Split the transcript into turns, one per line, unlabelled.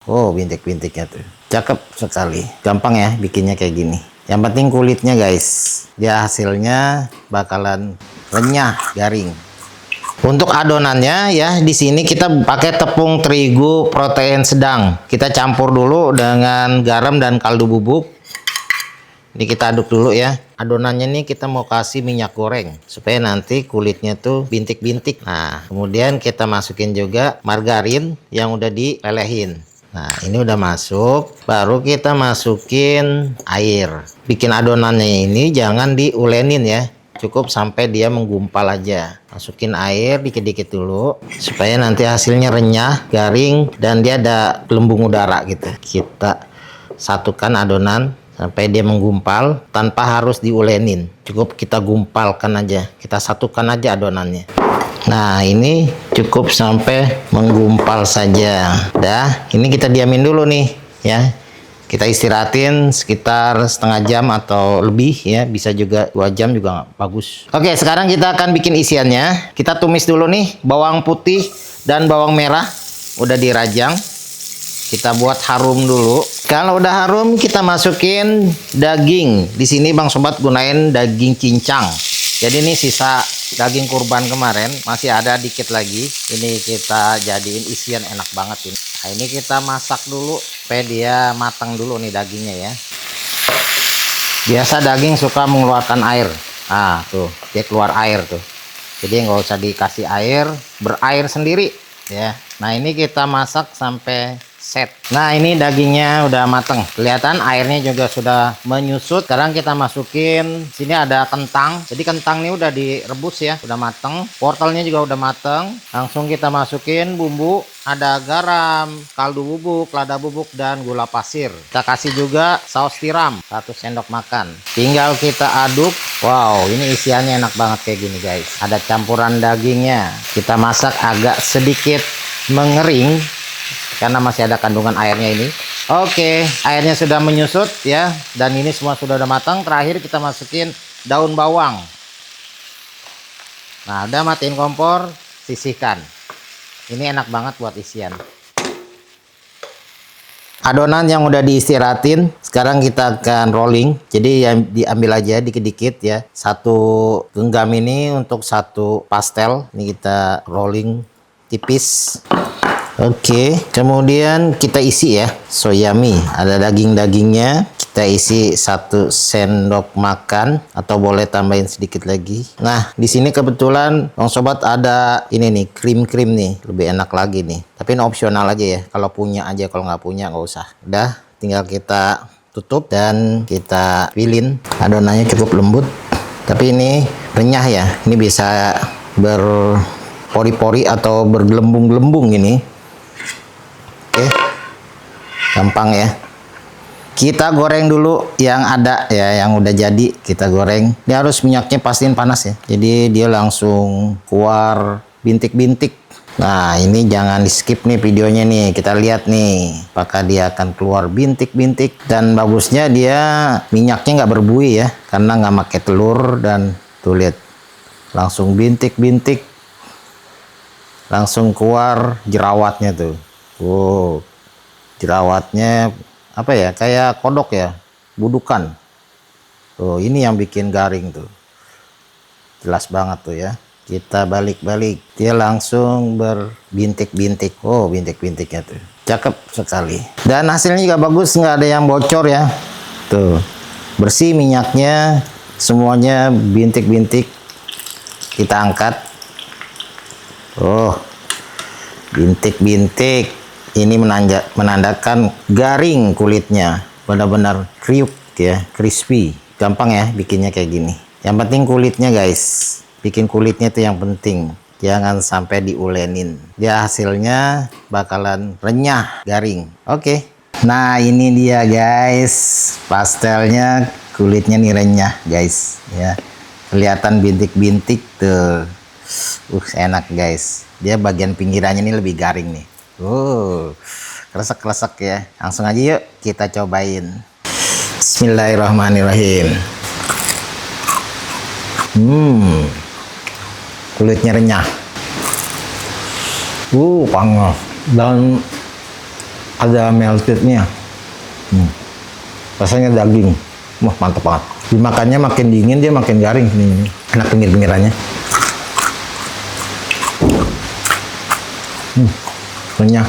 Oh, bintik-bintiknya tuh. Cakep sekali. Gampang ya bikinnya kayak gini. Yang penting kulitnya guys. Dia hasilnya bakalan renyah, garing. Untuk adonannya ya, di sini kita pakai tepung terigu protein sedang. Kita campur dulu dengan garam dan kaldu bubuk. Ini kita aduk dulu ya. Adonannya nih kita mau kasih minyak goreng supaya nanti kulitnya tuh bintik-bintik. Nah, kemudian kita masukin juga margarin yang udah dilelehin. Nah, ini udah masuk. Baru kita masukin air. Bikin adonannya ini jangan diulenin ya. Cukup sampai dia menggumpal aja. Masukin air dikit-dikit dulu supaya nanti hasilnya renyah, garing, dan dia ada gelembung udara gitu. Kita satukan adonan sampai dia menggumpal tanpa harus diulenin. Cukup kita gumpalkan aja. Kita satukan aja adonannya. Nah, ini cukup sampai menggumpal saja. Dah, ini kita diamin dulu nih ya. Kita istirahatin sekitar setengah jam atau lebih ya, bisa juga 2 jam juga bagus. Oke, sekarang kita akan bikin isiannya. Kita tumis dulu nih bawang putih dan bawang merah udah dirajang. Kita buat harum dulu. Kalau udah harum, kita masukin daging. Di sini Bang Sobat gunain daging cincang. Jadi ini sisa daging kurban kemarin, masih ada dikit lagi. Ini kita jadiin isian, enak banget ini. Nah, ini kita masak dulu supaya dia matang dulu nih dagingnya ya. Biasa daging suka mengeluarkan air. Ah, tuh, dia keluar air tuh. Jadi nggak usah dikasih air, berair sendiri ya. Nah, ini kita masak sampai set. Nah, ini dagingnya udah mateng. Kelihatan airnya juga sudah menyusut. Sekarang kita masukin, sini ada kentang. Jadi kentang ini udah direbus ya, udah mateng. Wortelnya juga udah mateng. Langsung kita masukin bumbu. Ada garam, kaldu bubuk, lada bubuk, dan gula pasir. Kita kasih juga saus tiram 1 sendok makan. Tinggal kita aduk. Wow, ini isiannya enak banget kayak gini guys. Ada campuran dagingnya. Kita masak agak sedikit mengering karena masih ada kandungan airnya ini. Oke, airnya sudah menyusut ya, dan ini semua sudah matang. Terakhir kita masukin daun bawang. Nah, udah matiin kompor, sisihkan. Ini enak banget buat isian. Adonan yang udah diistirahatin, sekarang kita akan rolling. Jadi yang diambil aja dikit-dikit ya. 1 genggam ini untuk 1 pastel. Ini kita rolling tipis. Oke, kemudian kita isi ya soyami. Ada daging-dagingnya. Kita isi 1 sendok makan atau boleh tambahin sedikit lagi. Nah, di sini kebetulan Bang Sobat ada ini nih, krim-krim nih. Lebih enak lagi nih. Tapi ini opsional aja ya. Kalau punya aja, kalau nggak punya nggak usah. Udah, tinggal kita tutup dan kita pilin. Adonannya cukup lembut. Tapi ini renyah ya. Ini bisa berpori-pori atau bergelembung-gelembung ini. Oke, gampang ya. Kita goreng dulu yang ada ya, yang udah jadi kita goreng. Dia harus minyaknya pastiin panas ya. Jadi dia langsung keluar bintik-bintik. Nah, ini jangan di skip nih videonya nih. Kita lihat nih, apakah dia akan keluar bintik-bintik. Dan bagusnya dia minyaknya nggak berbuih ya, karena nggak pakai telur. Dan tuh lihat, langsung bintik-bintik, langsung keluar jerawatnya tuh. Wow, jerawatnya apa ya, kayak kodok ya, budukan tuh. Ini yang bikin garing tuh, jelas banget tuh ya. Kita balik-balik, dia langsung berbintik-bintik. Oh, bintik-bintiknya tuh cakep sekali, dan hasilnya juga bagus, nggak ada yang bocor ya. Tuh, bersih minyaknya, semuanya bintik-bintik. Kita angkat. Oh, bintik-bintik. Ini menandakan garing kulitnya, benar-benar kriuk ya, crispy. Gampang ya bikinnya kayak gini. Yang penting kulitnya guys, bikin kulitnya itu yang penting. Jangan sampai diulenin. Dia hasilnya bakalan renyah, garing. Oke. Nah, ini dia guys, pastelnya, kulitnya nih renyah guys ya. Kelihatan bintik-bintik tuh. Enak guys. Dia bagian pinggirannya ini lebih garing nih. Kresek-kresek ya. Langsung aja yuk kita cobain. Bismillahirrahmanirrahim. Kulitnya renyah. Panas. Dan ada meltednya. Rasanya daging. Wah, mantap banget. Dimakannya makin dingin, dia makin garing. Ini enak pinggir-pinggirannya. Renyah.